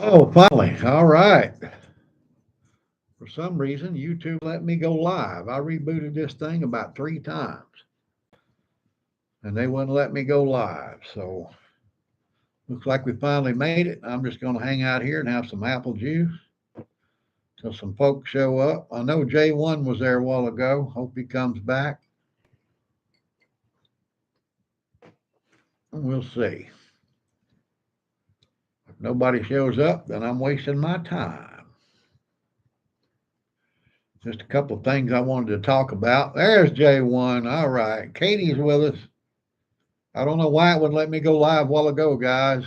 Oh, finally. All right. For some reason, YouTube let me go live. I rebooted this thing about 3 times and they wouldn't let me go live. So looks like we finally made it. I'm just going to hang out here and have some apple juice till some folks show up. I know J1 was there a while ago. Hope he comes back. We'll see. If nobody shows up, then I'm wasting my time. Just a couple of things I wanted to talk about. There's J1. All right. Katie's with us. I don't know why it wouldn't let me go live a while ago, guys.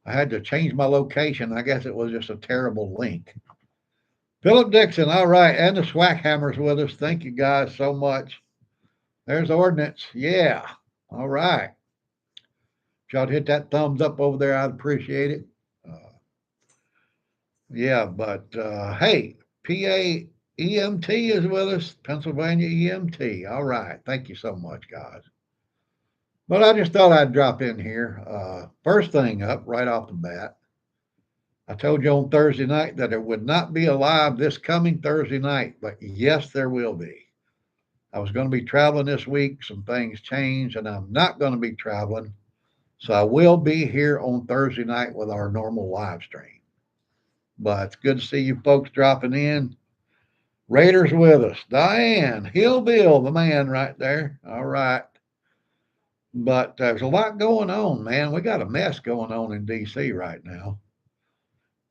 I had to change my location. I guess it was just a terrible link. Philip Dixon, all right, and the Swackhammer's with us. Thank you guys so much. There's Ordnance. Yeah. All right. If y'all hit that thumbs up over there, I'd appreciate it. Uh, yeah, but hey, PA EMT is with us. Pennsylvania EMT. All right. Thank you so much, guys. But I just thought I'd drop in here. First thing up, right off the bat, I told you on Thursday night that it would not be alive this coming Thursday night, but yes, there will be. I was going to be traveling this week. Some things changed, and I'm not going to be traveling. So I will be here on Thursday night with our normal live stream. But it's good to see you folks dropping in. Raiders with us. Diane, Hill Bill, the man right there. All right. But there's a lot going on, man. We got a mess going on in D.C. right now.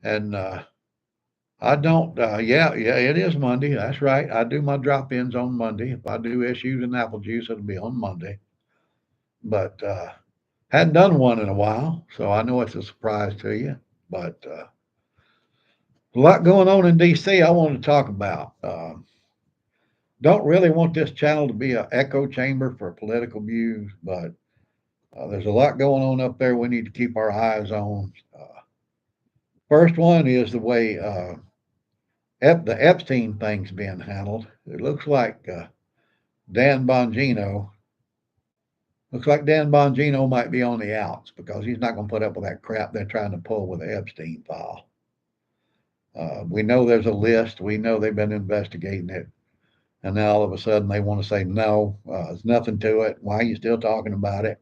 And I don't, yeah, it is Monday. That's right. I do my drop ins on Monday. If I do issues and apple juice, it'll be on Monday. But hadn't done one in a while, so I know it's a surprise to you. But a lot going on in DC I want to talk about. Don't really want this channel to be an echo chamber for political views, but there's a lot going on up there we need to keep our eyes on. First one is the way the Epstein thing's being handled. It Dan Bongino looks like Dan Bongino might be on the outs because he's not going to put up with that crap they're trying to pull with the Epstein file. We know there's a list. We know they've been investigating it. And now all of a sudden they want to say, no, there's nothing to it. Why are you still talking about it?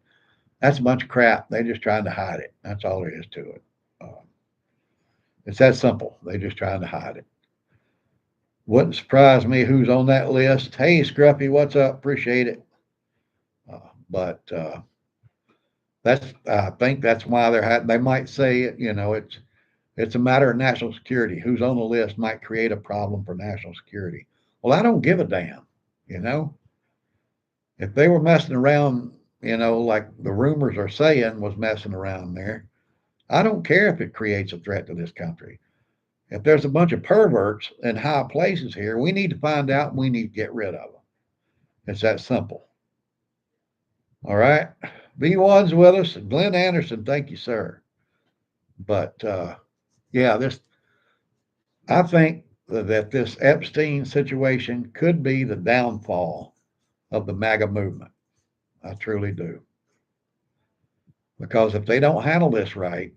That's a bunch of crap. They're just trying to hide it. That's all there is to it. It's that simple. They're just trying to hide it. Wouldn't surprise me who's on that list. Hey, Scruffy, what's up? Appreciate it. But I think that's why they might say, it's a matter of national security. Who's on the list might create a problem for national security. Well, I don't give a damn. You know, if they were messing around, like the rumors are saying was messing around there, I don't care if it creates a threat to this country. If there's a bunch of perverts in high places here, we need to find out and we need to get rid of them. It's that simple. All right. B1's with us. Glenn Anderson, thank you, sir. But yeah, I think that this Epstein situation could be the downfall of the MAGA movement. I truly do. Because if they don't handle this right,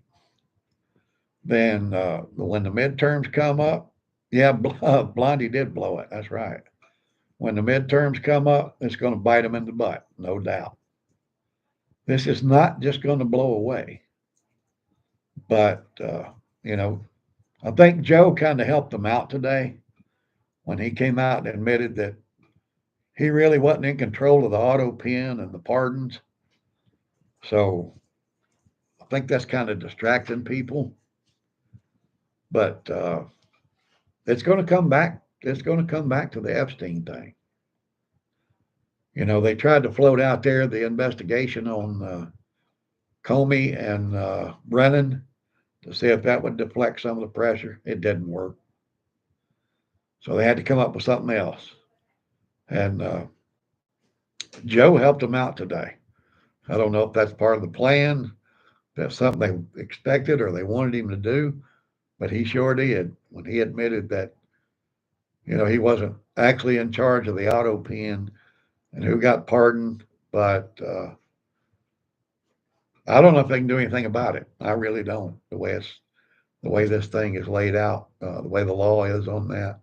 then when the midterms come up, yeah, Blondie did blow it. That's right. When the midterms come up, it's going to bite them in the butt, no doubt. This is not just going to blow away. But, I think Joe kind of helped them out today when he came out and admitted that he really wasn't in control of the auto pen and the pardons. So I think that's kind of distracting people. But it's going to come back. It's going to come back to the Epstein thing. They tried to float out there the investigation on Comey and Brennan to see if that would deflect some of the pressure. It didn't work. So they had to come up with something else. And Joe helped them out today. I don't know if that's part of the plan, that's something they expected or they wanted him to do, but he sure did when he admitted that, he wasn't actually in charge of the auto pen and who got pardoned, but I don't know if they can do anything about it. I really don't. The way this thing is laid out, the way the law is on that.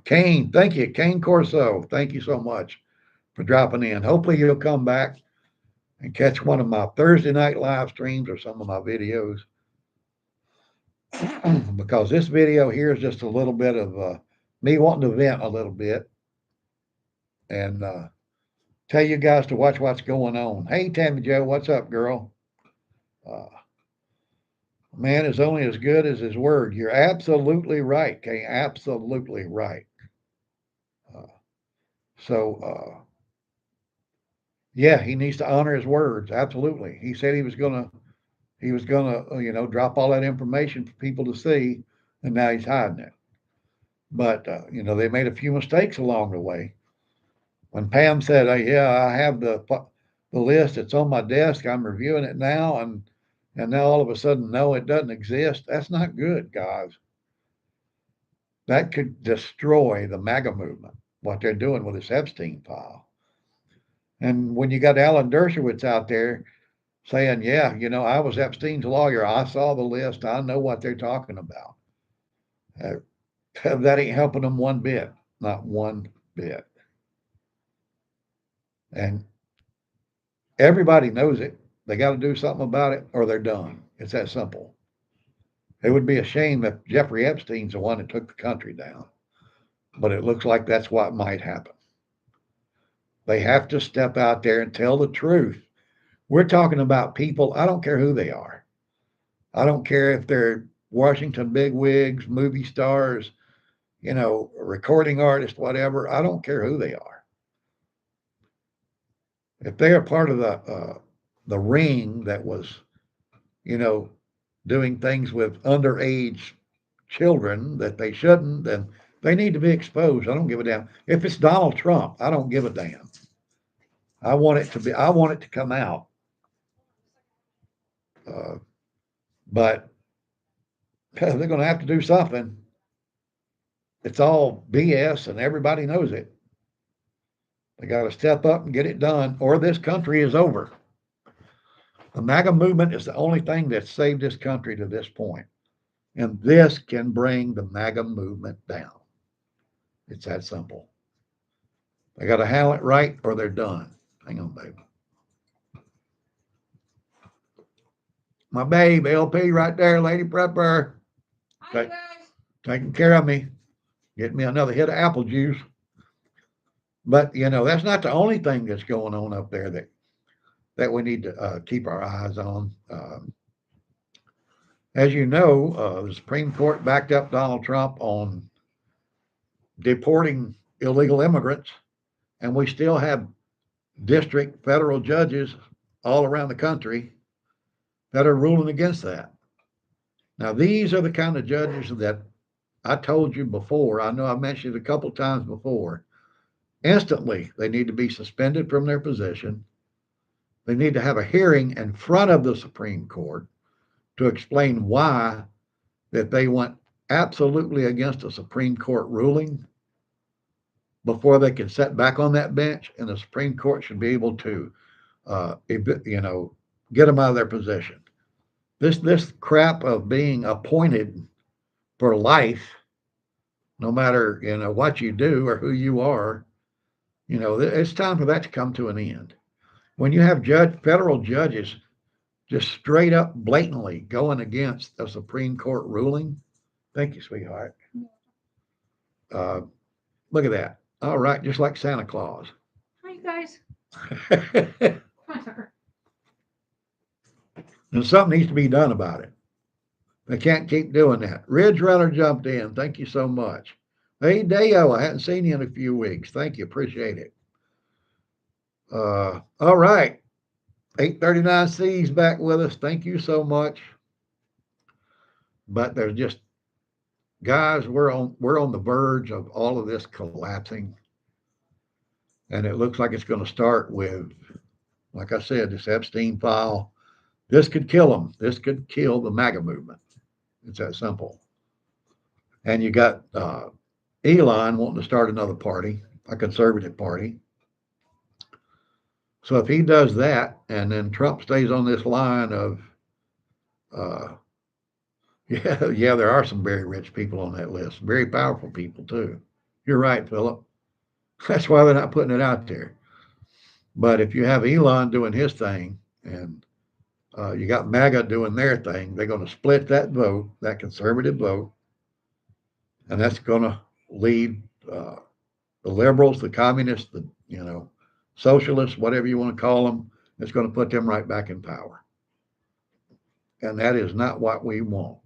Kane, thank you, Kane Corso. Thank you so much for dropping in. Hopefully you'll come back and catch one of my Thursday night live streams or some of my videos. Because this video here is just a little bit of me wanting to vent a little bit and tell you guys to watch what's going on. Hey, Tammy Joe, what's up, girl? Uh, Man is only as good as his word. You're absolutely right, Kane. Absolutely right. Uh, so, yeah, he needs to honor his words. Absolutely. He said he was gonna, drop all that information for people to see, and now he's hiding it. But they made a few mistakes along the way. When Pam said, "Yeah, I have the list. It's on my desk. I'm reviewing it now," and now all of a sudden, no, it doesn't exist. That's not good, guys. That could destroy the MAGA movement. What they're doing with this Epstein file. And when you got Alan Dershowitz out there saying, "Yeah, I was Epstein's lawyer. I saw the list. I know what they're talking about." Uh, that ain't helping them one bit, not one bit. And everybody knows it. They got to do something about it or they're done. It's that simple. It would be a shame if Jeffrey Epstein's the one that took the country down, but it looks like that's what might happen. They have to step out there and tell the truth. We're talking about people, I don't care who they are. I don't care if they're Washington bigwigs, movie stars, recording artists, whatever. I don't care who they are. If they are part of the ring that was, doing things with underage children that they shouldn't, then they need to be exposed. I don't give a damn. If it's Donald Trump, I don't give a damn. I want it to come out. Uh, but they're going to have to do something. It's all BS and everybody knows it. They got to step up and get it done, or this country is over. The MAGA movement is the only thing that's saved this country to this point. And this can bring the MAGA movement down. It's that simple. They got to handle it right or they're done. Hang on, baby. My babe, LP right there, Lady Prepper. Hi, guys. Taking care of me. Getting me another hit of apple juice. But, that's not the only thing that's going on up there that we need to keep our eyes on. As you know, the Supreme Court backed up Donald Trump on deporting illegal immigrants, and we still have district federal judges all around the country that are ruling against that. Now, these are the kind of judges that I told you before. I know I mentioned it a couple times before. Instantly, they need to be suspended from their position. They need to have a hearing in front of the Supreme Court to explain why that they went absolutely against a Supreme Court ruling before they can sit back on that bench, and the Supreme Court should be able to, get them out of their position. This crap of being appointed for life, no matter what you do or who you are, it's time for that to come to an end. When you have federal judges just straight up blatantly going against a Supreme Court ruling. Thank you, sweetheart. Look at that. All right, just like Santa Claus. Hi, guys. And something needs to be done about it. They can't keep doing that. Ridge Runner jumped in. Thank you so much. Hey, Deo, I hadn't seen you in a few weeks. Thank you. Appreciate it. All right. 839C's back with us. Thank you so much. But there's just, guys, we're on the verge of all of this collapsing. And it looks like it's going to start with, like I said, this Epstein file. This could kill them. This could kill the MAGA movement. It's that simple. And you got Elon wanting to start another party, a conservative party. So if he does that, and then Trump stays on this line of, uh, yeah, there are some very rich people on that list, very powerful people too. You're right, Philip. That's why they're not putting it out there. But if you have Elon doing his thing, and you got MAGA doing their thing, they're going to split that vote, that conservative vote, and that's going to lead the liberals, the communists, the socialists, whatever you want to call them. It's going to put them right back in power, and that is not what we want.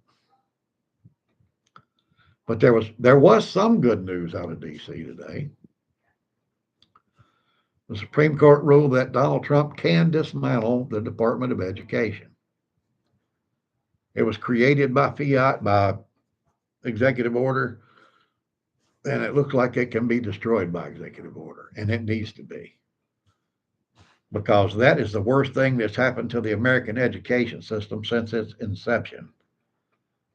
But there was some good news out of D.C. today. The Supreme Court ruled that Donald Trump can dismantle the Department of Education. It was created by fiat, by executive order, and it looks like it can be destroyed by executive order, and it needs to be. Because that is the worst thing that's happened to the American education system since its inception,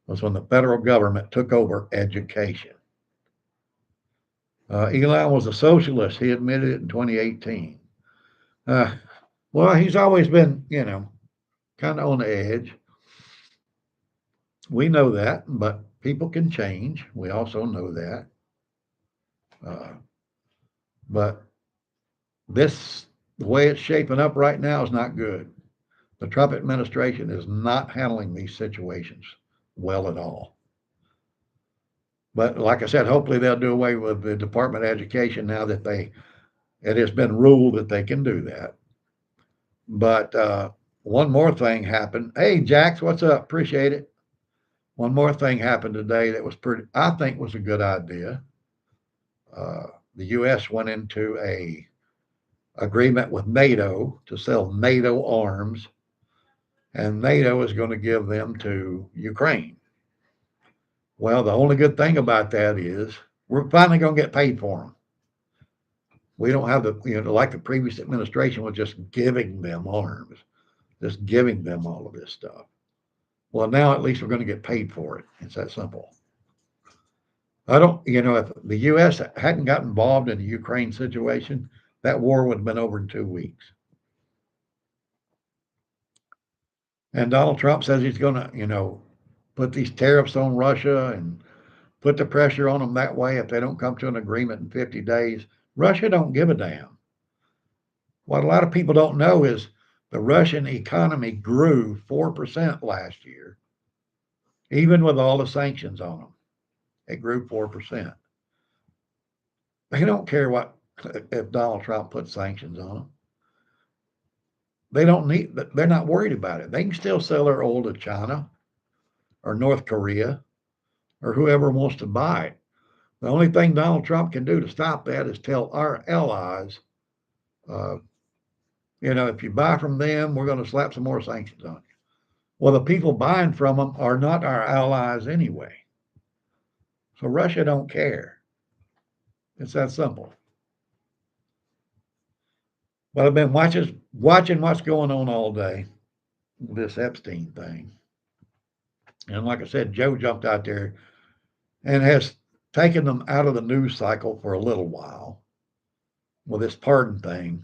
was when the federal government took over education. Elon was a socialist. He admitted it in 2018. Well, he's always been, kind of on the edge. We know that, but people can change. We also know that. But the way it's shaping up right now is not good. The Trump administration is not handling these situations well at all. But like I said, hopefully they'll do away with the Department of Education now that it has been ruled that they can do that. But one more thing happened. Hey, Jax, what's up? Appreciate it. One more thing happened today that was I think was a good idea. The U.S. went into a agreement with NATO to sell NATO arms, and NATO is going to give them to Ukraine. Well, the only good thing about that is we're finally going to get paid for them. We don't have like the previous administration was just giving them arms, just giving them all of this stuff. Well, now at least we're going to get paid for it. It's that simple. I don't, if the U.S. hadn't got involved in the Ukraine situation, that war would have been over in 2 weeks. And Donald Trump says he's going to, put these tariffs on Russia and put the pressure on them that way if they don't come to an agreement in 50 days. Russia don't give a damn. What a lot of people don't know is the Russian economy grew 4% last year, even with all the sanctions on them. It grew 4%. They don't care if Donald Trump puts sanctions on them. They're not worried about it. They can still sell their oil to China or North Korea or whoever wants to buy it. The only thing Donald Trump can do to stop that is tell our allies, if you buy from them, we're going to slap some more sanctions on you. Well, the people buying from them are not our allies anyway. So Russia don't care. It's that simple. But I've been watching what's going on all day, this Epstein thing. And like I said, Joe jumped out there and has taken them out of the news cycle for a little while with this pardon thing.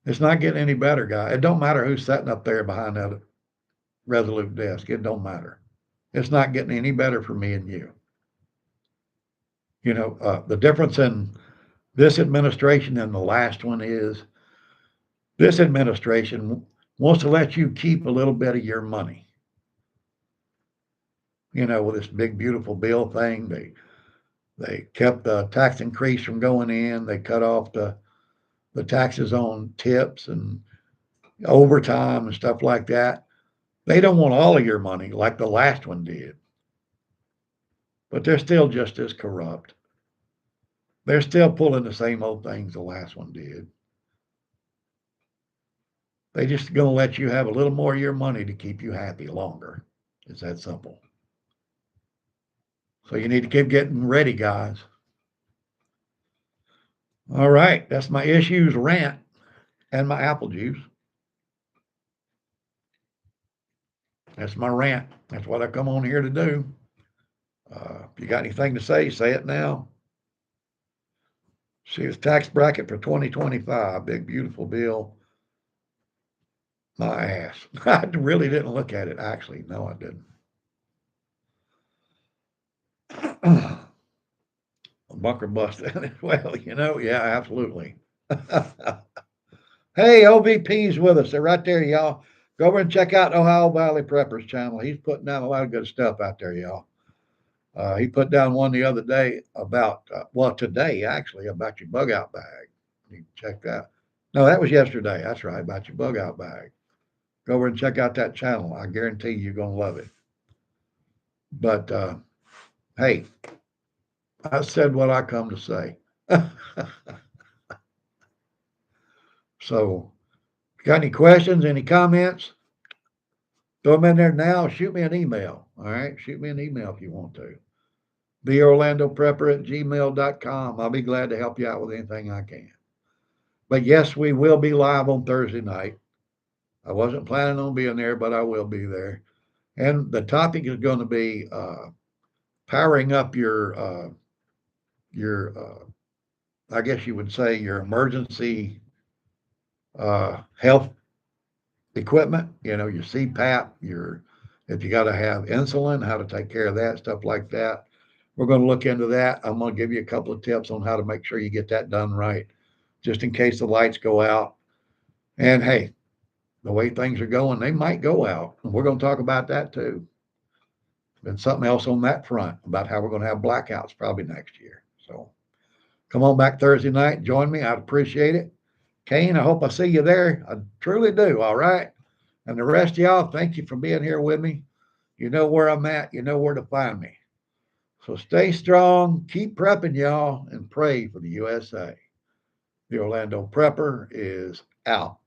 It's not getting any better, guy. It don't matter who's sitting up there behind that Resolute desk. It don't matter. It's not getting any better for me and you. The difference in this administration and the last one is this administration wants to let you keep a little bit of your money. With this big, beautiful bill thing, they kept the tax increase from going in. They cut off the taxes on tips and overtime and stuff like that. They don't want all of your money like the last one did. But they're still just as corrupt. They're still pulling the same old things the last one did. They just going to let you have a little more of your money to keep you happy longer. It's that simple. So you need to keep getting ready, guys. All right, that's my issues rant and my apple juice. That's my rant. That's what I come on here to do. If you got anything to say it now. See his tax bracket for 2025. Big, beautiful bill. My ass. I really didn't look at it, actually. No, I didn't. Bunker busted. Well, yeah, absolutely. Hey, OVP's with us. They're right there, y'all. Go over and check out Ohio Valley Preppers channel. He's putting down a lot of good stuff out there, y'all. He put down one the other day about, today actually, about your bug out bag. You can check that. No, that was yesterday. That's right, about your bug out bag. Go over and check out that channel. I guarantee you're going to love it. But hey, I said what I come to say. So, if you got any questions, any comments, throw them in there now. Shoot me an email. All right. Shoot me an email if you want to. BOrlandoPrepper@gmail.com. I'll be glad to help you out with anything I can. But yes, we will be live on Thursday night. I wasn't planning on being there, but I will be there. And the topic is going to be powering up your I guess you would say your emergency health equipment, your CPAP, if you got to have insulin, how to take care of that, stuff like that. We're going to look into that. I'm going to give you a couple of tips on how to make sure you get that done right, just in case the lights go out. And hey, the way things are going, they might go out. And we're going to talk about that too. And something else on that front about how we're going to have blackouts probably next year. So come on back Thursday night. Join me. I'd appreciate it. Kane, I hope I see you there. I truly do. All right. And the rest of y'all, thank you for being here with me. You know where I'm at. You know where to find me. So stay strong. Keep prepping, y'all, and pray for the USA. The Orlando Prepper is out.